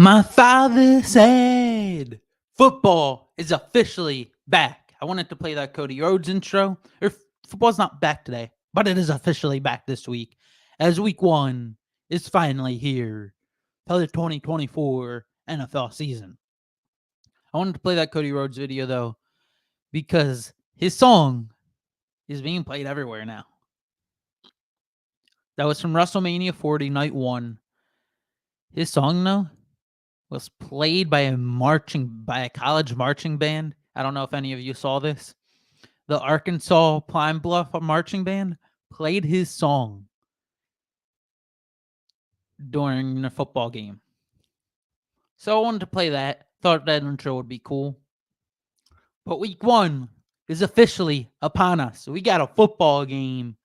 My father said football is officially back. I wanted to play that Cody Rhodes intro. Football's not back today, but it is officially back this week, as week one is finally here for the 2024 NFL season. I wanted to play that Cody Rhodes video, though, because his song is being played everywhere now. That was from WrestleMania 40, Night 1. His song, though, was played by a college marching band. I don't know if any of you saw this. The Arkansas Pine Bluff marching band played his song during the football game. So I wanted to play that. Thought that intro would be cool. But week one is officially upon us. We got a football game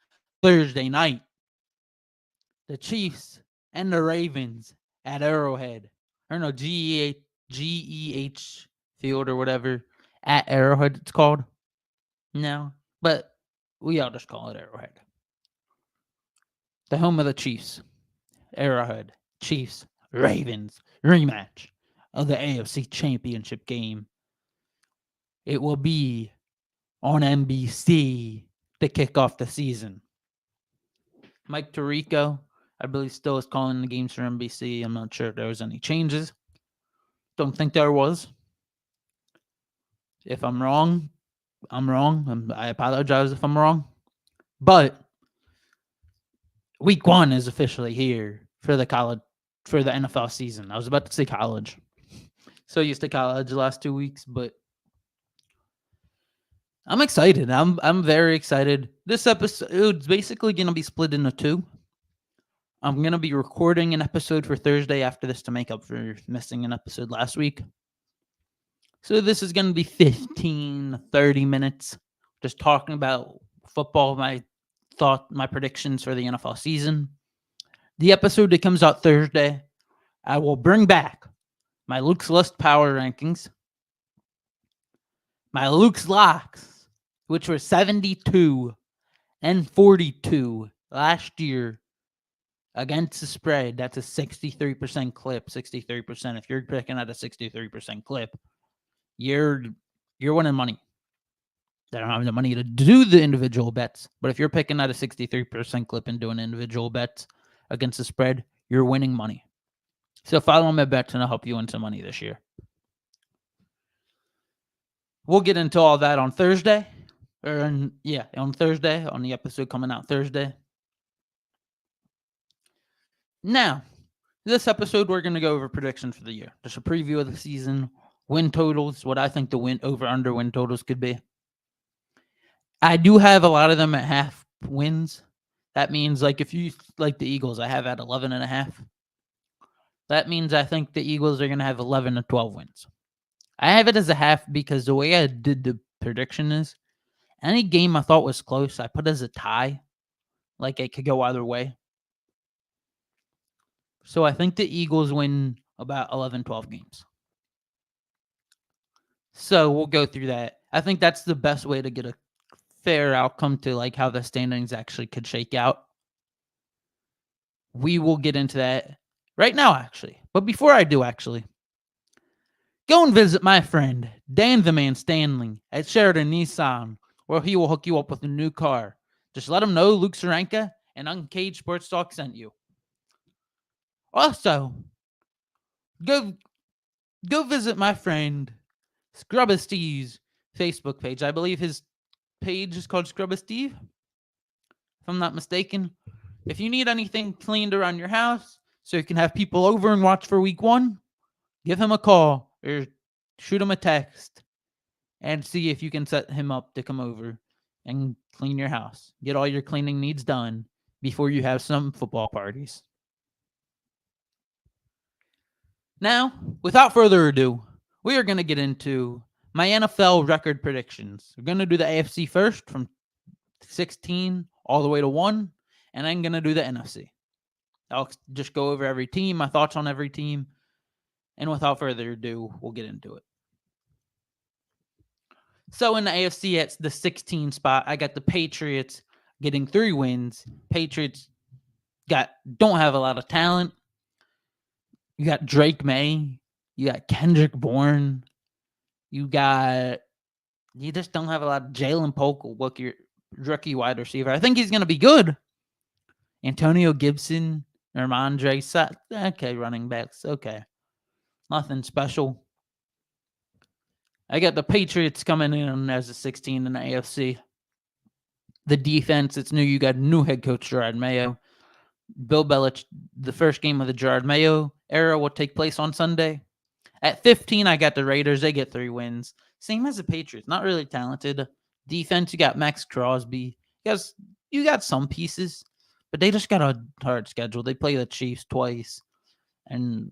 Thursday night. The Chiefs and the Ravens at Arrowhead. Or no, GEH Field or whatever. At Arrowhead it's called. No, but we all just call it Arrowhead. The home of the Chiefs. Arrowhead. Chiefs. Ravens. Rematch of the AFC Championship game. It will be on NBC to kick off the season. Mike Tirico, I believe, still is calling the games for NBC. I'm not sure if there was any changes. Don't think there was. If I'm wrong, I'm wrong. I apologize if I'm wrong. But week one is officially here for the NFL season. I was about to say college. So used to college the last 2 weeks, but I'm excited. I'm very excited. This episode's basically going to be split into two. I'm going to be recording an episode for Thursday after this to make up for missing an episode last week. So this is going to be 15, 30 minutes just talking about football, my predictions for the NFL season. The episode that comes out Thursday, I will bring back my Luke's List power rankings, my Luke's Locks, which were 72 and 42 last year against the spread. That's a 63% clip. 63%. If you're picking at a 63% clip, you're winning money. I don't have the money to do the individual bets, but if you're picking at a 63% clip and doing individual bets against the spread, you're winning money. So follow my bets and I'll help you win some money this year. We'll get into all that on Thursday. On Thursday, on the episode coming out Thursday. Now, this episode, we're going to go over predictions for the year. Just a preview of the season, win totals, what I think the win totals could be. I do have a lot of them at half wins. That means, like, if you like the Eagles, I have at 11.5. That means I think the Eagles are going to have 11 to 12 wins. I have it as a half because the way I did the prediction is any game I thought was close, I put as a tie. Like, it could go either way. So I think the Eagles win about 11, 12 games. So we'll go through that. I think that's the best way to get a fair outcome to like how the standings actually could shake out. We will get into that right now, actually. But before I do, go and visit my friend, Dan the Man Stanley, at Sheridan Nissan, where he will hook you up with a new car. Just let him know Luke Saranka and Uncaged Sports Talk sent you. Also, go visit my friend Scrubba Steve's Facebook page. I believe his page is called Scrubba Steve, if I'm not mistaken. If you need anything cleaned around your house so you can have people over and watch for week one, give him a call or shoot him a text and see if you can set him up to come over and clean your house. Get all your cleaning needs done before you have some football parties. Now, without further ado, we are going to get into my NFL record predictions. We're going to do the AFC first from 16 all the way to 1, and I'm going to do the NFC. I'll just go over every team, my thoughts on every team, and without further ado, we'll get into it. So in the AFC, at the 16 spot, I got the Patriots getting 3 wins. Patriots don't have a lot of talent. You got Drake May. You got Kendrick Bourne. You just don't have a lot of Jalen Polk, your rookie wide receiver. I think he's going to be good. Antonio Gibson, Ramondre Sutton. Okay, running backs. Okay. Nothing special. I got the Patriots coming in as a 16 in the AFC. The defense, it's new. You got new head coach Gerard Mayo. Bill Belichick, the first game of the Gerard Mayo era will take place on Sunday. At 15, I got the Raiders. They get 3 wins. Same as the Patriots. Not really talented. Defense, you got Max Crosby. You got some pieces, but they just got a hard schedule. They play the Chiefs twice, and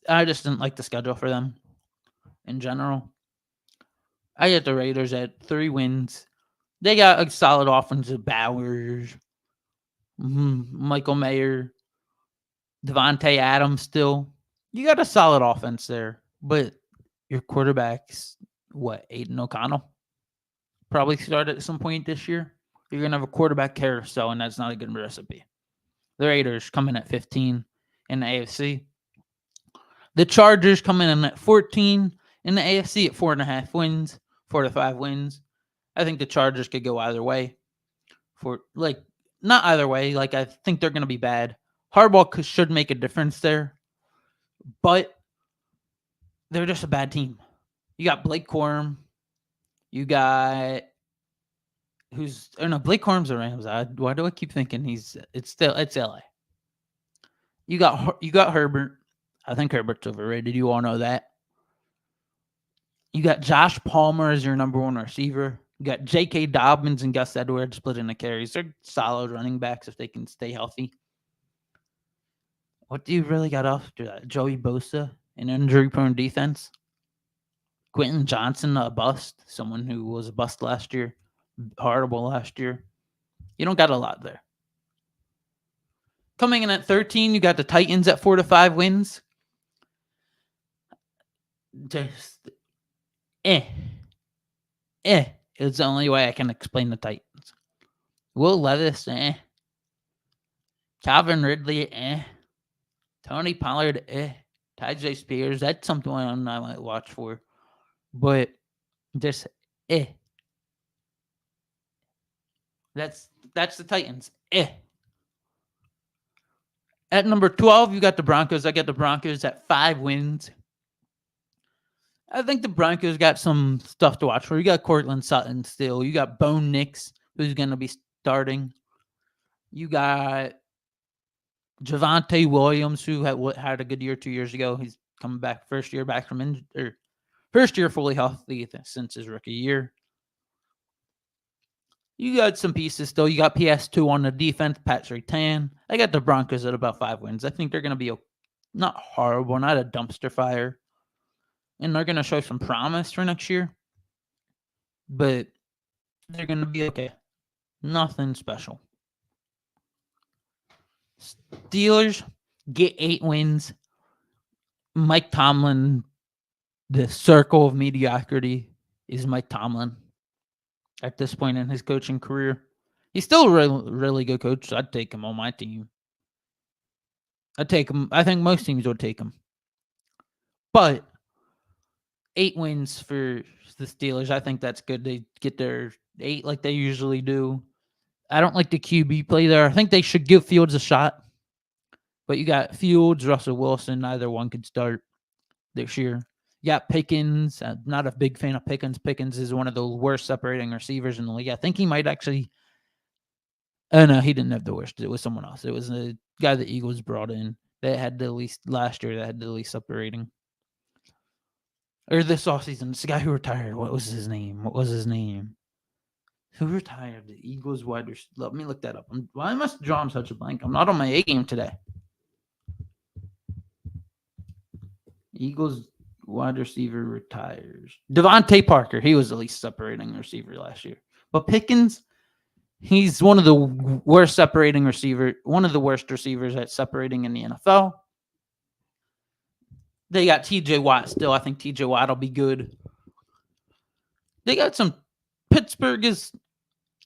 I just didn't like the schedule for them in general. I got the Raiders at 3 wins. They got a solid offensive Bowers, Michael Mayer, Devontae Adams still. You got a solid offense there, but your quarterback's, Aiden O'Connell? Probably start at some point this year. You're going to have a quarterback carousel, and that's not a good recipe. The Raiders coming at 15 in the AFC. The Chargers coming in at 14 in the AFC at 4.5 wins, 4 to 5 wins. I think the Chargers could go either way. Not either way. I think they're going to be bad. Harbaugh should make a difference there, but they're just a bad team. You got Blake Corum. You got Blake Corum's the Rams. Why do I keep thinking it's LA? You got Herbert. I think Herbert's overrated. You all know that. You got Josh Palmer as your number 1 receiver. You got J.K. Dobbins and Gus Edwards splitting the carries. They're solid running backs if they can stay healthy. What do you really got after that? Joey Bosa, an injury-prone defense. Quentin Johnson, a bust. Someone who was a bust last year. Horrible last year. You don't got a lot there. Coming in at 13, you got the Titans at 4 to 5 wins. Just It's the only way I can explain the Titans. Will Levis, Calvin Ridley, Tony Pollard, Tyjae Spears, that's something I might watch for. But just That's the Titans. At number 12, you got the Broncos. I got the Broncos at 5 wins. I think the Broncos got some stuff to watch for. You got Cortland Sutton still. You got Bo Nix, who's going to be starting. You got Javonte Williams, who had a good year 2 years ago. He's coming back, first year fully healthy since his rookie year. You got some pieces still. You got PS2 on the defense, Pat Surtain. I got the Broncos at about 5 wins. I think they're going to be not horrible, not a dumpster fire. And they're going to show some promise for next year. But they're going to be okay. Nothing special. Steelers get 8 wins. Mike Tomlin, the circle of mediocrity is Mike Tomlin at this point in his coaching career. He's still a really, really good coach. I'd take him on my team. I'd take him. I think most teams would take him. But 8 wins for the Steelers. I think that's good. They get their 8 like they usually do. I don't like the QB play there. I think they should give Fields a shot. But you got Fields, Russell Wilson. Neither one could start this year. You got Pickens. I'm not a big fan of Pickens. Pickens is one of the worst separating receivers in the league. I think he might actually... Oh, no, he didn't have the worst. It was someone else. It was a guy the Eagles brought in that had the least last year, that had the least separating. Or this offseason, it's the guy who retired. What was his name? Who retired? The Eagles wide receiver. Let me look that up. Why must I draw such a blank? I'm not on my A game today. Eagles wide receiver retires. Devontae Parker. He was the least separating receiver last year. But Pickens, he's one of the worst separating receiver, one of the worst receivers at separating in the NFL. They got TJ Watt still. I think TJ Watt will be good. They got some... Pittsburgh is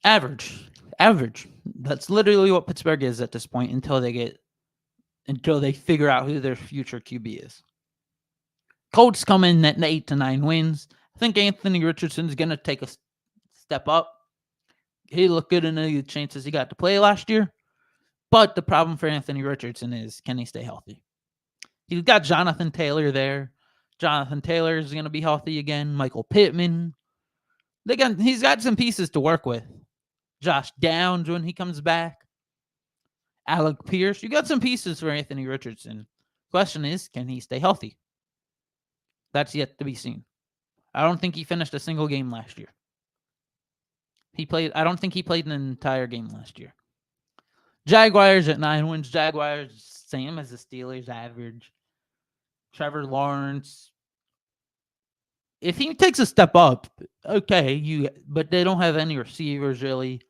average. That's literally what Pittsburgh is at this point until they get until they figure out who their future QB is. Colts come in at 8 to 9 wins. I think Anthony Richardson is going to take a step up. He looked good in the chances he got to play last year. But the problem for Anthony Richardson is, can he stay healthy? He's got Jonathan Taylor there. Jonathan Taylor is going to be healthy again. Michael Pittman. He's got some pieces to work with. Josh Downs when he comes back. Alec Pierce. You got some pieces for Anthony Richardson. Question is, can he stay healthy? That's yet to be seen. I don't think he finished a single game last year. I don't think he played an entire game last year. Jaguars at 9 wins. Jaguars, same as the Steelers average. Trevor Lawrence. If he takes a step up, okay, but they don't have any receivers really.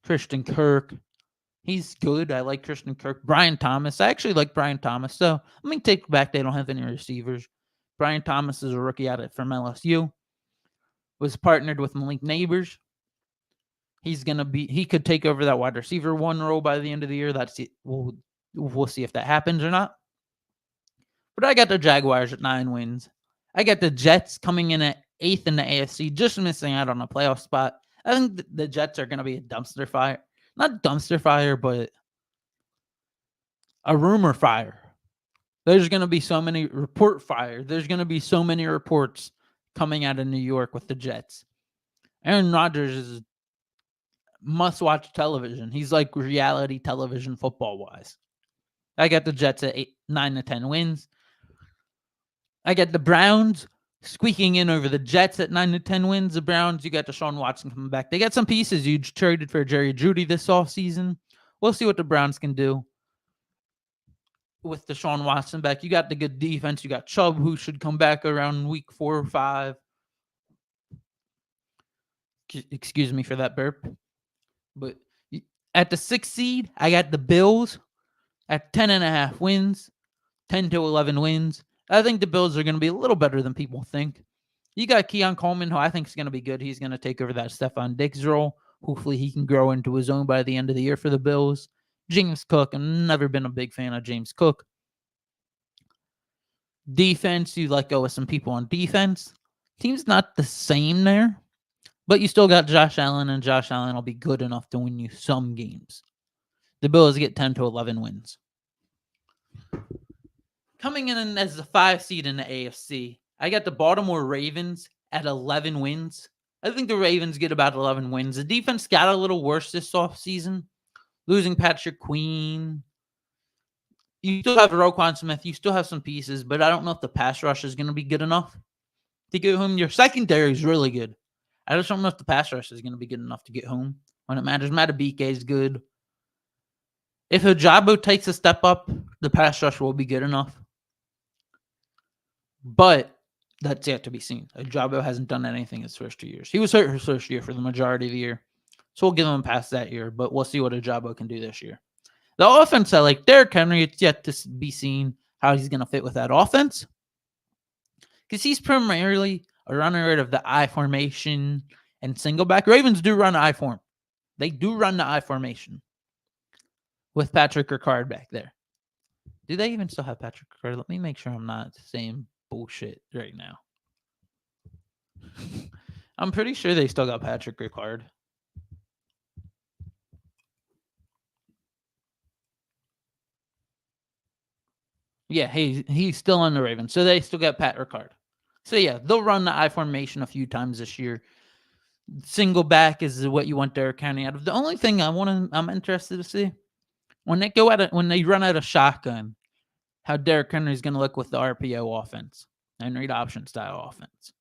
Christian Kirk. He's good. I like Christian Kirk. Brian Thomas. I actually like Brian Thomas. So let me take back they don't have any receivers. Brian Thomas is a rookie out from LSU. Was partnered with Malik Neighbors. He could take over that wide receiver 1 role by the end of the year. That's it. We'll see if that happens or not. But I got the Jaguars at 9 wins. I got the Jets coming in at 8th in the AFC, just missing out on a playoff spot. I think the Jets are going to be a dumpster fire. Not dumpster fire, but a rumor fire. There's going to be so many report fire. There's going to be so many reports coming out of New York with the Jets. Aaron Rodgers is must-watch television. He's like reality television football-wise. I got the Jets at 9 to 10 wins. I got the Browns squeaking in over the Jets at 9 to 10 wins. The Browns, you got Deshaun Watson coming back. They got some pieces. You traded for Jerry Jeudy this offseason. We'll see what the Browns can do with Deshaun Watson back. You got the good defense. You got Chubb, who should come back around week 4 or 5. Excuse me for that burp. But at the 6th seed, I got the Bills at 10.5 wins, 10 to 11 wins. I think the Bills are going to be a little better than people think. You got Keon Coleman, who I think is going to be good. He's going to take over that Stephon Diggs role. Hopefully he can grow into his own by the end of the year for the Bills. James Cook, I've never been a big fan of James Cook. Defense, you let go with some people on defense. Team's not the same there, but you still got Josh Allen, and Josh Allen will be good enough to win you some games. The Bills get 10 to 11 wins. Coming in as the 5 seed in the AFC, I got the Baltimore Ravens at 11 wins. I think the Ravens get about 11 wins. The defense got a little worse this offseason, losing Patrick Queen. You still have Roquan Smith. You still have some pieces, but I don't know if the pass rush is going to be good enough to get home. Your secondary is really good. I just don't know if the pass rush is going to be good enough to get home when it matters. Matabike is good. If Ojabo takes a step up, the pass rush will be good enough. But that's yet to be seen. Ojabo hasn't done anything his first 2 years. He was hurt his first year for the majority of the year. So we'll give him past that year, but we'll see what Ojabo can do this year. The offense, I like Derrick Henry. It's yet to be seen how he's going to fit with that offense. Because he's primarily a runner out of the I formation and single back. Ravens do run I form. They do run the I formation with Patrick Ricard back there. Do they even still have Patrick Ricard? Let me make sure I'm not saying bullshit right now. I'm pretty sure they still got Patrick Ricard. Yeah, he's still on the Ravens. So they still got Pat Ricard. So yeah, they'll run the I formation a few times this year. Single back is what you want Derrick Henry out of. The only thing I'm interested to see when they run out of shotgun, how Derrick Henry is going to look with the RPO offense and read option style offense.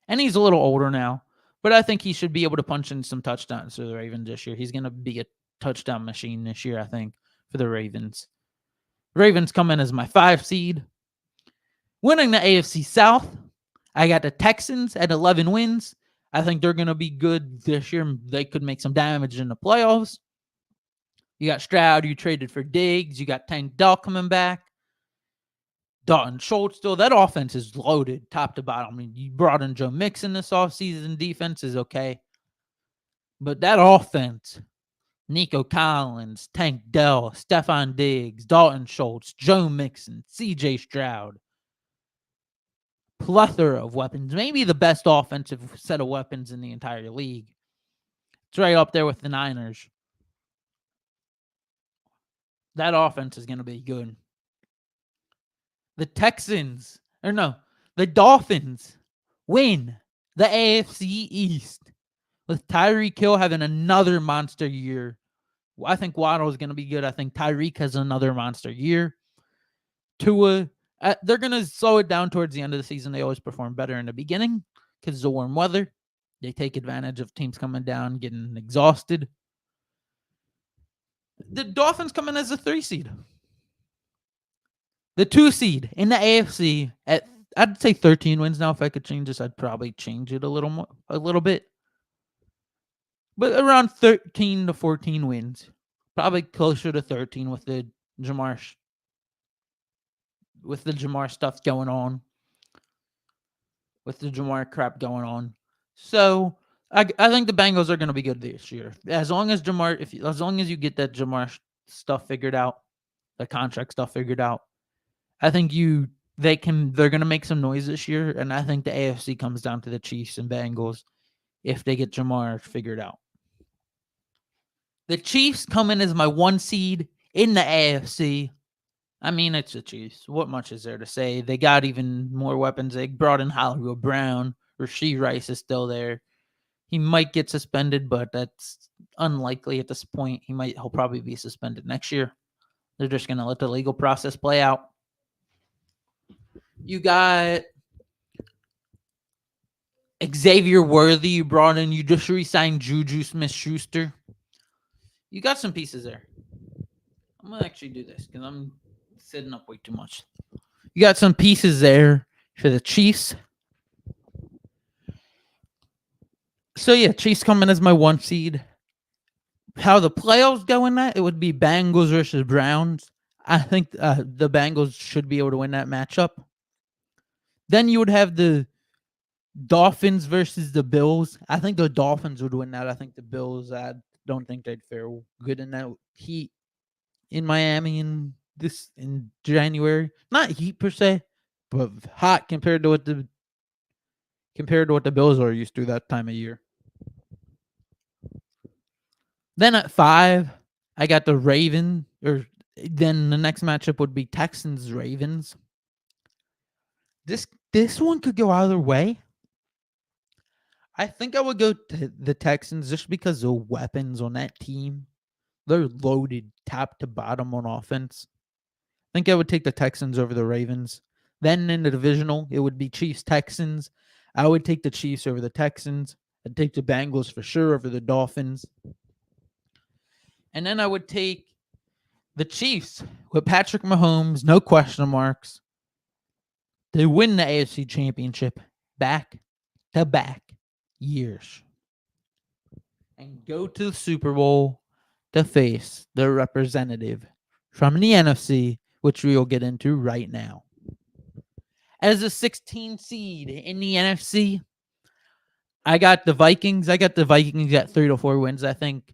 And he's a little older now, but I think he should be able to punch in some touchdowns for the Ravens this year. He's going to be a touchdown machine this year, I think, for the Ravens. Ravens come in as my 5 seed. Winning the AFC South, I got the Texans at 11 wins. I think they're going to be good this year. They could make some damage in the playoffs. You got Stroud. You traded for Diggs. You got Tank Dell coming back. Dalton Schultz still. That offense is loaded top to bottom. I mean, you brought in Joe Mixon this offseason. Defense is okay. But that offense, Nico Collins, Tank Dell, Stephon Diggs, Dalton Schultz, Joe Mixon, CJ Stroud. Plethora of weapons. Maybe the best offensive set of weapons in the entire league. It's right up there with the Niners. That offense is going to be good. The Dolphins win the AFC East with Tyreek Hill having another monster year. I think Waddle is going to be good. I think Tyreek has another monster year. Tua, they're going to slow it down towards the end of the season. They always perform better in the beginning because of the warm weather. They take advantage of teams coming down, getting exhausted. The Dolphins come in as a 3 seed. The 2 seed in the AFC at, I'd say 13 wins now. If I could change this, I'd probably change it a little bit. But around 13 to 14 wins. Probably closer to 13 with the Jamar stuff going on. With the Jamar crap going on. So I think the Bengals are going to be good this year. As long as you get that Jamar stuff figured out, the contract stuff figured out, I think they're going to make some noise this year, and I think the AFC comes down to the Chiefs and Bengals if they get Jamar figured out. The Chiefs come in as my 1 seed in the AFC. I mean, it's the Chiefs. What much is there to say? They got even more weapons. They brought in Hollywood Brown. Rashee Rice is still there. He might get suspended, but that's unlikely at this point. He'll probably be suspended next year. They're just going to let the legal process play out. You got Xavier Worthy you brought in. You just re-signed Juju Smith-Schuster. You got some pieces there. I'm going to actually do this because I'm sitting up way too much. You got some pieces there for the Chiefs. So, yeah, Chiefs coming as my 1 seed. How the playoffs go in that, it would be Bengals versus Browns. I think the Bengals should be able to win that matchup. Then you would have the Dolphins versus the Bills. I think the Dolphins would win that. I think the Bills, I don't think they'd fare good in that heat in Miami in January. Not heat per se, but hot compared to what the Bills are used to that time of year. Then at 5, I got the Ravens, then the next matchup would be Texans-Ravens. This one could go either way. I think I would go to the Texans just because the weapons on that team, they're loaded top to bottom on offense. I think I would take the Texans over the Ravens. Then in the divisional, it would be Chiefs-Texans. I would take the Chiefs over the Texans. I'd take the Bengals for sure over the Dolphins. And then I would take the Chiefs with Patrick Mahomes, no question marks. They win the AFC Championship back-to-back years. And go to the Super Bowl to face their representative from the NFC, which we will get into right now. As a 16 seed in the NFC, I got the Vikings. I got the Vikings at 3 to 4 wins. I think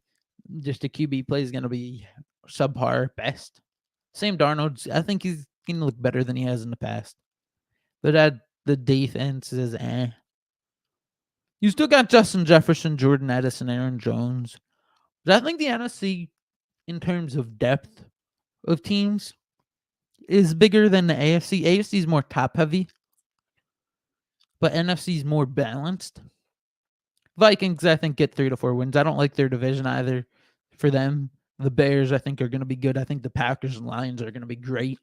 just the QB play is going to be subpar best. Sam Darnold, I think he's going to look better than he has in the past. But the defense is You still got Justin Jefferson, Jordan Addison, Aaron Jones. But I think the NFC, in terms of depth of teams, is bigger than the AFC. AFC is more top-heavy, but NFC is more balanced. Vikings, I think, get 3 to 4 wins. I don't like their division either for them. The Bears, I think, are going to be good. I think the Packers and Lions are going to be great.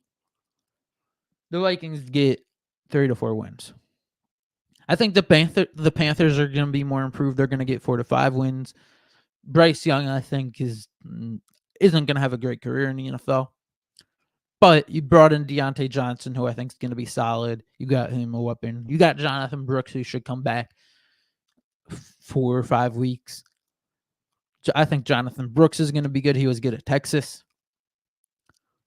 The Vikings get 3 to 4 wins. I think the Panthers are going to be more improved. They're going to get 4 to 5 wins. Bryce Young, I think, isn't going to have a great career in the NFL. But you brought in Deontay Johnson, who I think is going to be solid. You got him a weapon. You got Jonathan Brooks, who should come back 4 or 5 weeks. I think Jonathan Brooks is going to be good. He was good at Texas.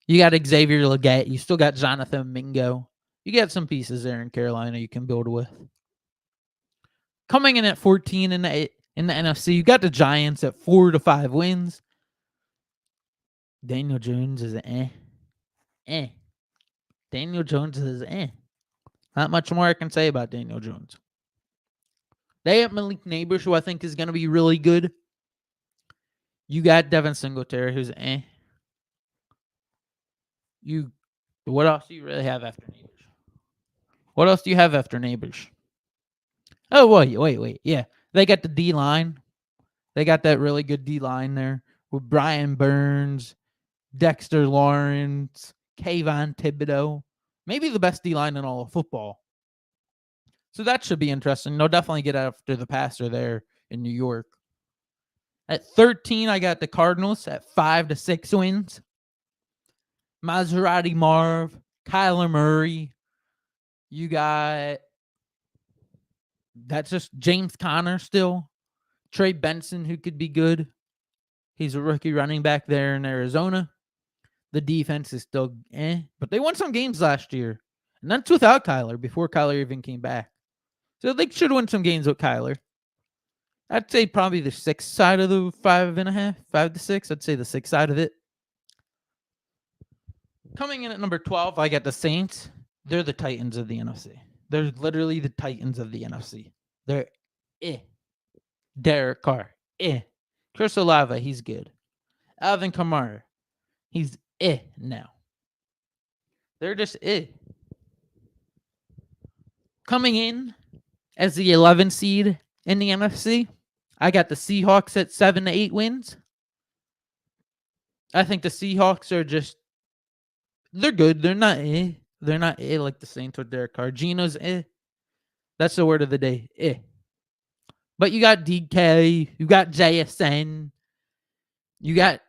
You got Xavier Legette. You still got Jonathan Mingo. You got some pieces there in Carolina you can build with. Coming in at 14 in the NFC, you got the Giants at 4 to 5 wins. Daniel Jones is Daniel Jones is Not much more I can say about Daniel Jones. They have Malik Neighbors, who I think is going to be really good. You got Devin Singletary, who's What else do you really have after Neighbors? What else do you have after Neighbors? Oh, wait. Yeah, they got the D line. They got that really good D line there with Brian Burns, Dexter Lawrence, Kayvon Thibodeau. Maybe the best D line in all of football. So that should be interesting. They'll definitely get after the passer there in New York. At 13, I got the Cardinals at 5-6 wins. Maserati Marv, Kyler Murray. You got that's just James Conner still. Trey Benson, who could be good. He's a rookie running back there in Arizona. The defense is still but they won some games last year. And that's without Kyler, before Kyler even came back. So they should win some games with Kyler. I'd say probably the 6th side of the 5.5, 5-6. I'd say the 6th side of it. Coming in at number 12, I got the Saints. They're the Titans of the NFC. They're literally the Titans of the NFC. They're Derek Carr, Chris Olave, he's good. Alvin Kamara, he's now. They're just Coming in as the 11 seed in the NFC, I got the Seahawks at 7-8 wins. I think the Seahawks are just, they're good. They're not They're not like the Saints or Derek Carr. Geno's That's the word of the day, But you got DK, you got JSN, you got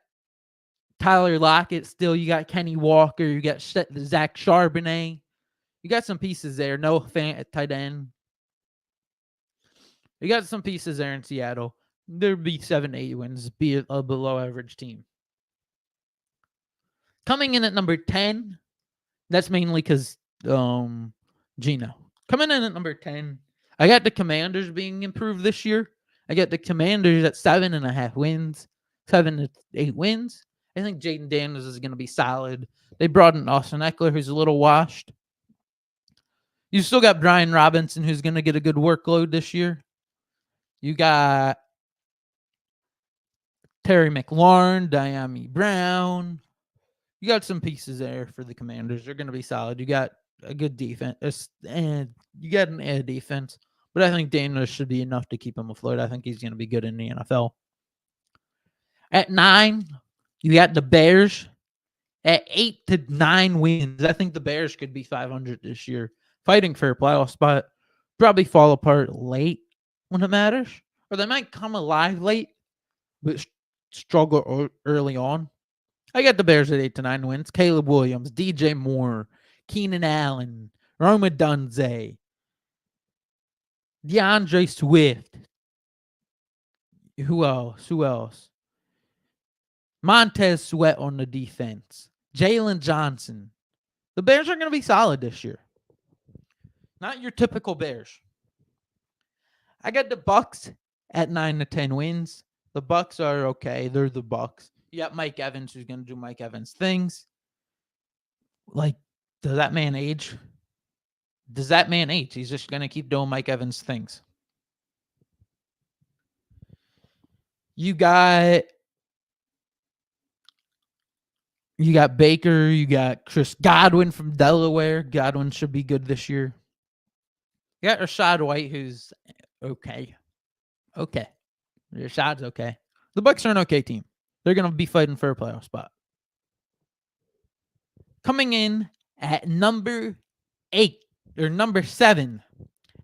Tyler Lockett still, you got Kenny Walker, you got Zach Charbonnet. You got some pieces there. No fan at tight end. You got some pieces there in Seattle. There'd be 7-8 wins, be a below average team. Coming in at number 10, that's mainly because Geno. Coming in at number 10, I got the Commanders being improved this year. I got the Commanders at 7.5 wins, 7-8 wins. I think Jaden Daniels is going to be solid. They brought in Austin Eckler, who's a little washed. You still got Brian Robinson, who's going to get a good workload this year. You got Terry McLaurin, Diami Brown. You got some pieces there for the Commanders. They're going to be solid. You got a good defense, and you got an air defense. But I think Daniels should be enough to keep him afloat. I think he's going to be good in the NFL. At 9, you got the Bears at 8-9 wins. I think the Bears could be 500 this year, fighting for a playoff spot. Probably fall apart late when it matters, or they might come alive late, but struggle early on. I got the Bears at 8-9 wins. Caleb Williams, DJ Moore, Keenan Allen, Roma Dunze, DeAndre Swift. Who else? Montez Sweat on the defense. Jalen Johnson. The Bears are going to be solid this year. Not your typical Bears. I got the Bucks at 9-10 wins. The Bucks are okay. They're the Bucks. You got Mike Evans, who's going to do Mike Evans things. Like, does that man age? He's just going to keep doing Mike Evans things. You got Baker. You got Chris Godwin from Delaware. Godwin should be good this year. You got Rachaad White, who's okay. Rashaad's okay. The Bucks are an okay team. They're going to be fighting for a playoff spot. Coming in at number 8 or number 7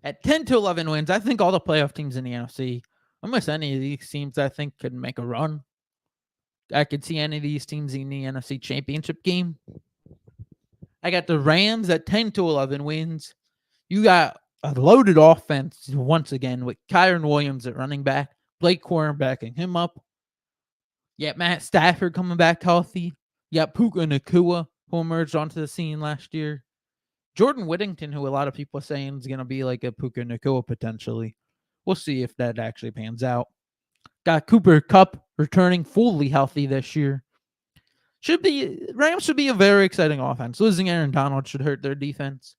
at 10-11 wins. I think all the playoff teams in the NFC, almost any of these teams, I think could make a run. I could see any of these teams in the NFC Championship game. I got the Rams at 10-11 wins. You got a loaded offense once again with Kyren Williams at running back, Blake Corum backing him up. You got Matt Stafford coming back healthy. You got Puka Nacua, who emerged onto the scene last year. Jordan Whittington, who a lot of people are saying is going to be like a Puka Nacua potentially. We'll see if that actually pans out. Got Cooper Kupp returning fully healthy this year. Rams should be a very exciting offense. Losing Aaron Donald should hurt their defense,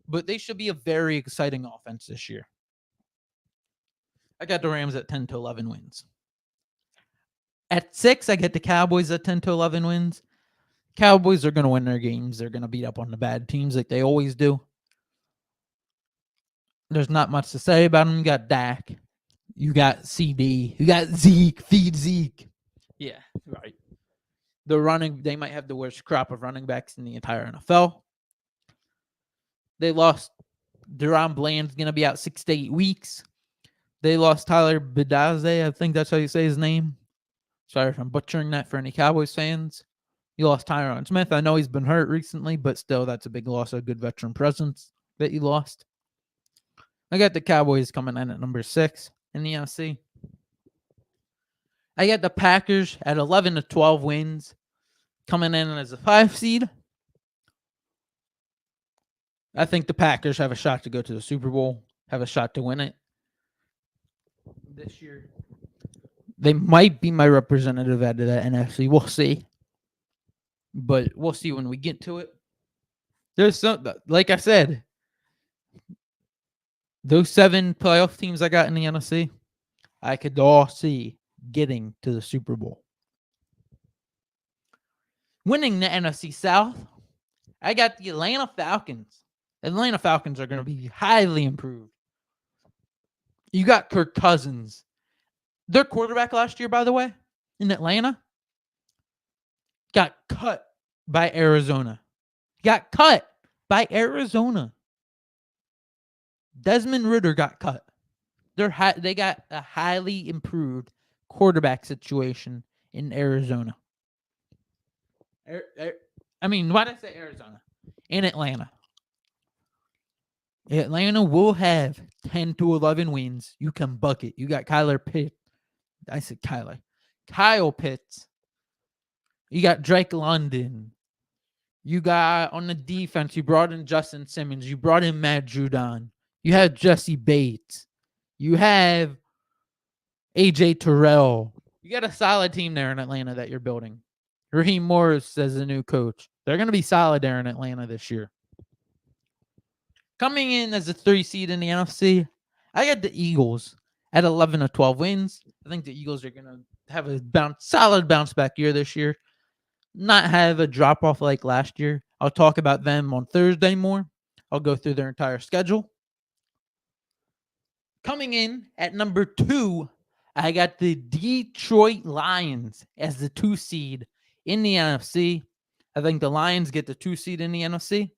but they should be a very exciting offense this year. I got the Rams at 10 to 11 wins. At 6, I get the Cowboys at 10 to 11 wins. Cowboys are going to win their games. They're going to beat up on the bad teams like they always do. There's not much to say about them. You got Dak. You got CD. You got Zeke. Feed Zeke. Yeah, right. They might have the worst crop of running backs in the entire NFL. They lost Deron Bland's going to be out 6 to 8 weeks. They lost Tyler Bidaze. I think that's how you say his name. Sorry if I'm butchering that for any Cowboys fans. You lost Tyron Smith. I know he's been hurt recently, but still, that's a big loss, a good veteran presence that you lost. I got the Cowboys coming in at number 6 in the NFC. I got the Packers at 11 to 12 wins, coming in as a 5 seed. I think the Packers have a shot to go to the Super Bowl, have a shot to win it this year. They might be my representative out of the NFC. We'll see. But we'll see when we get to it. There's some, like I said, those 7 playoff teams I got in the NFC, I could all see getting to the Super Bowl. Winning the NFC South, I got the Atlanta Falcons. Atlanta Falcons are going to be highly improved. You got Kirk Cousins. Their quarterback last year, by the way, in Atlanta, got cut by Arizona. Got cut by Arizona. Desmond Ridder got cut. They got a highly improved quarterback situation in Arizona. Why did I say Arizona? In Atlanta. Atlanta will have 10 to 11 wins. You can bucket. You got Kyle Pitts. You got Drake London. You got on the defense, you brought in Justin Simmons. You brought in Matt Judon. You have Jesse Bates. You have AJ Terrell. You got a solid team there in Atlanta that you're building. Raheem Morris as the new coach. They're going to be solid there in Atlanta this year. Coming in as a 3 seed in the NFC, I got the Eagles at 11 to 12 wins. I think the Eagles are going to have a solid bounce back year this year. Not have a drop off like last year. I'll talk about them on Thursday more. I'll go through their entire schedule. Coming in at number 2, I got the Detroit Lions as the 2 seed in the NFC. I think the Lions get the 2 seed in the NFC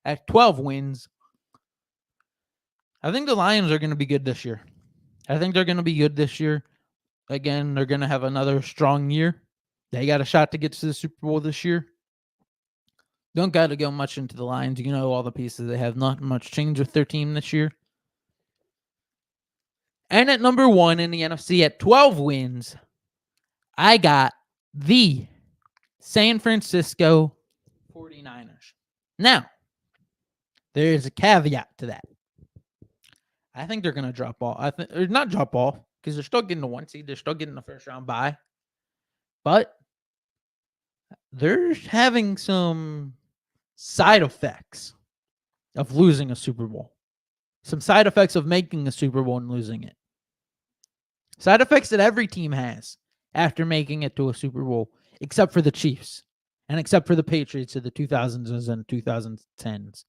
at 12 wins. I think the Lions are going to be good this year. Again, they're going to have another strong year. They got a shot to get to the Super Bowl this year. Don't got to go much into the Lions. You know all the pieces they have. Not much change with their team this year. And at number 1 in the NFC at 12 wins, I got the San Francisco 49ers. Now, there is a caveat to that. I think they're going to drop off. Not drop off, because they're still getting the 1 seed. They're still getting the first round bye. But they're having some side effects of losing a Super Bowl. Some side effects of making a Super Bowl and losing it. Side effects that every team has after making it to a Super Bowl, except for the Chiefs and except for the Patriots of the 2000s and 2010s.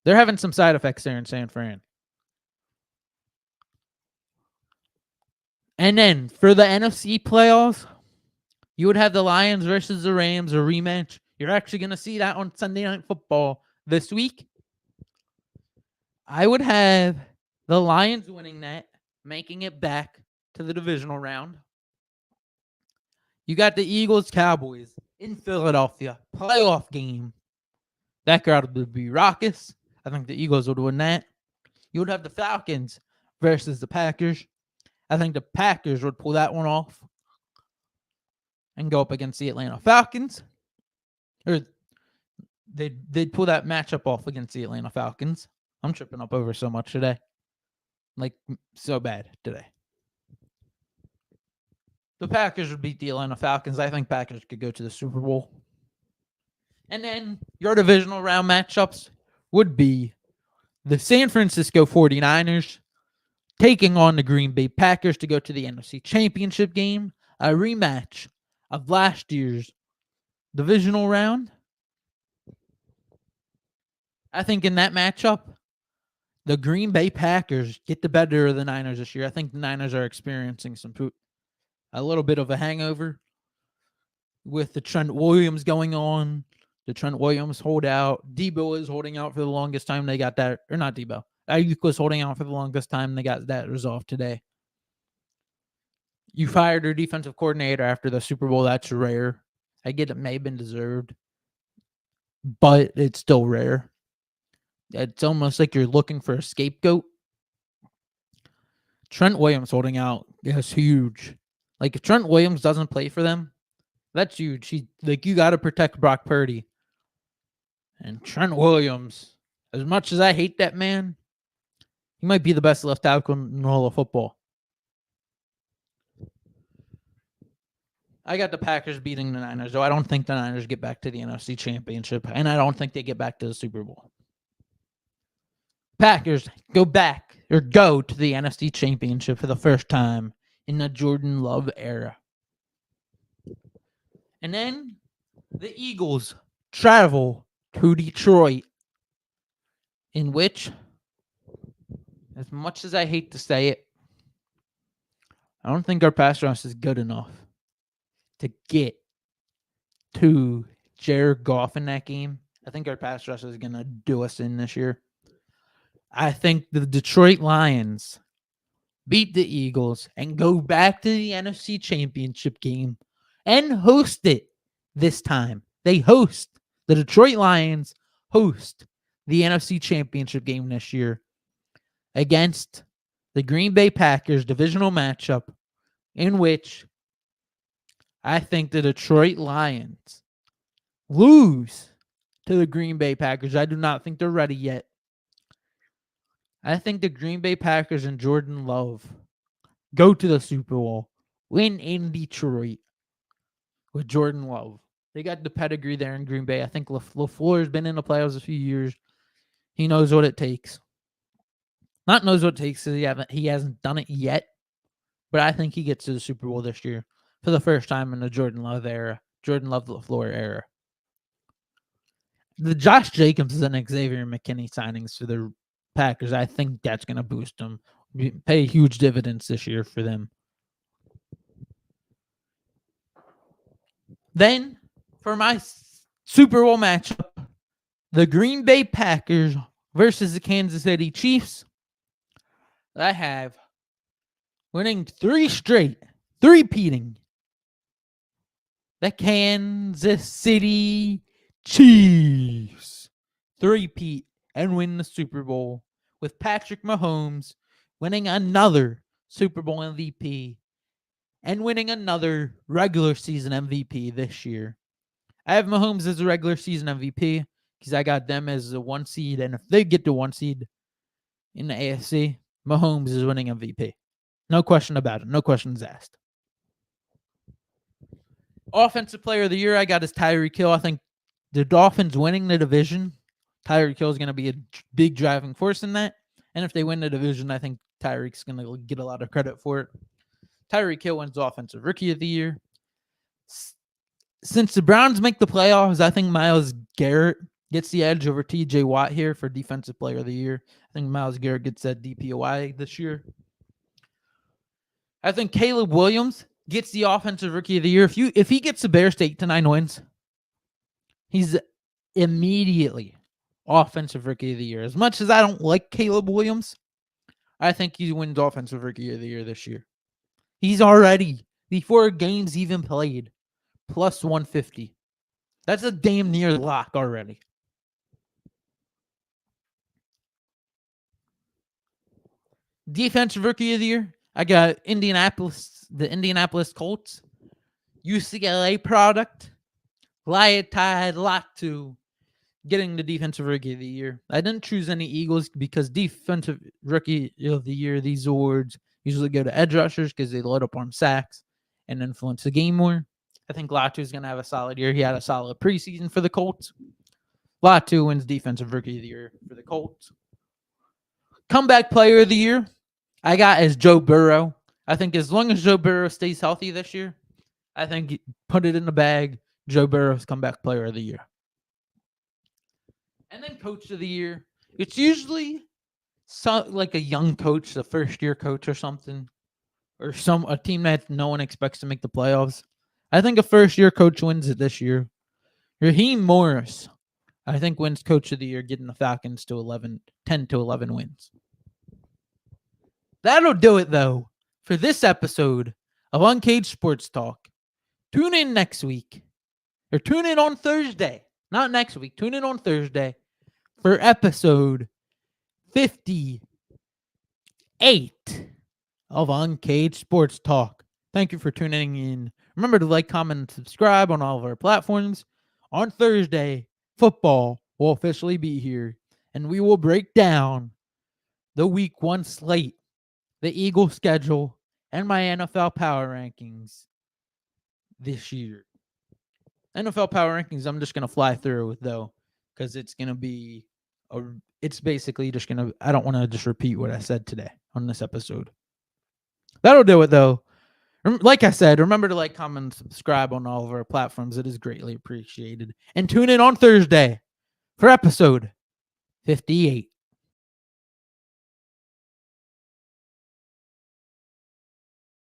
They're having some side effects there in San Fran. And then for the NFC playoffs, you would have the Lions versus the Rams, a rematch. You're actually going to see that on Sunday Night Football this week. I would have the Lions winning that, making it back to the divisional round. You got the Eagles-Cowboys in Philadelphia, playoff game. That crowd would be raucous. I think the Eagles would win that. You would have the Falcons versus the Packers. I think the Packers would pull that one off and go up against the Atlanta Falcons. Or they'd pull that matchup off against the Atlanta Falcons. I'm tripping up over so much today. Like, so bad today. the Packers would beat the Atlanta Falcons. I think Packers could go to the Super Bowl. And then your divisional round matchups would be the San Francisco 49ers taking on the Green Bay Packers to go to the NFC Championship game, a rematch of last year's divisional round. I think in that matchup, the Green Bay Packers get the better of the Niners this year. I think the Niners are experiencing a little bit of a hangover with the Trent Williams going on. The Trent Williams holdout. Debo is holding out for the longest time. They got that, or not Debo. Ayuk was holding out for the longest time. They got that resolved today. You fired your defensive coordinator after the Super Bowl. That's rare. I get it may have been deserved, but it's still rare. It's almost like you're looking for a scapegoat. Trent Williams holding out is huge. Like, if Trent Williams doesn't play for them, that's huge. You got to protect Brock Purdy. And Trent Williams, as much as I hate that man, he might be the best left tackle in all of football. I got the Packers beating the Niners, though I don't think the Niners get back to the NFC Championship, and I don't think they get back to the Super Bowl. Packers go to the NFC Championship for the first time in the Jordan Love era. And then the Eagles travel to Detroit, in which, as much as I hate to say it, I don't think our pass rush is good enough to get to Jared Goff in that game. I think our pass rush is going to do us in this year. I think the Detroit Lions beat the Eagles and go back to the NFC Championship game and host it this time. The Detroit Lions host the NFC Championship game this year against the Green Bay Packers divisional matchup, in which I think the Detroit Lions lose to the Green Bay Packers. I do not think they're ready yet. I think the Green Bay Packers and Jordan Love go to the Super Bowl, win in Detroit with Jordan Love. They got the pedigree there in Green Bay. I think LaFleur has been in the playoffs a few years. He knows what it takes. Not knows what it takes because he hasn't done it yet. But I think he gets to the Super Bowl this year for the first time in the Jordan Love LaFleur era. The Josh Jacobs and Xavier McKinney signings for the Packers, I think that's going to boost them. Pay huge dividends this year for them. Then, for my Super Bowl matchup, the Green Bay Packers versus the Kansas City Chiefs. I have winning 3 straight, 3-peating the Kansas City Chiefs. 3-peat and win the Super Bowl with Patrick Mahomes winning another Super Bowl MVP and winning another regular season MVP this year. I have Mahomes as a regular season MVP because I got them as a 1 seed, and if they get to 1 seed in the AFC, Mahomes is winning MVP. No question about it. No questions asked. Offensive player of the year, I got is Tyreek Hill. I think the Dolphins winning the division, Tyreek Hill is going to be a big driving force in that. And if they win the division, I think Tyreek's going to get a lot of credit for it. Tyreek Hill wins Offensive Rookie of the Year. Since the Browns make the playoffs, I think Myles Garrett gets the edge over TJ Watt here for Defensive Player of the Year. I think Myles Garrett gets that DPOY this year. I think Caleb Williams gets the Offensive Rookie of the Year. If he gets the Bears to 8 to 9 wins, he's immediately Offensive Rookie of the Year. As much as I don't like Caleb Williams, I think he wins Offensive Rookie of the Year this year. He's already, before games even played, plus 150. That's a damn near lock already. Defensive Rookie of the Year, I got the Indianapolis Colts, UCLA product, Laitai Latu getting the Defensive Rookie of the Year. I didn't choose any Eagles because Defensive Rookie of the Year, these awards usually go to edge rushers because they load up on sacks and influence the game more. I think Latu is going to have a solid year. He had a solid preseason for the Colts. Latu wins Defensive Rookie of the Year for the Colts. Comeback Player of the Year, I got as Joe Burrow. I think as long as Joe Burrow stays healthy this year, I think put it in the bag. Joe Burrow's Comeback Player of the Year. And then Coach of the Year. It's usually like a young coach, a first-year coach or something, or a team that no one expects to make the playoffs. I think a first-year coach wins it this year. Raheem Morris, I think, wins Coach of the Year, getting the Falcons to 10 to 11 wins. That'll do it, though, for this episode of Uncaged Sports Talk. Tune in next week, or tune in on Thursday, not next week. Tune in on Thursday for episode 58 of Uncaged Sports Talk. Thank you for tuning in. Remember to like, comment, and subscribe on all of our platforms. On Thursday, football will officially be here, and we will break down the Week 1 slate, the Eagles schedule, and my NFL power rankings this year. NFL power rankings, I'm just going to fly through, though, because it's going to be it's basically just going to, I don't want to just repeat what I said today on this episode. That'll do it, though. Like I said, remember to like, comment, and subscribe on all of our platforms. It is greatly appreciated. And tune in on Thursday for episode 58.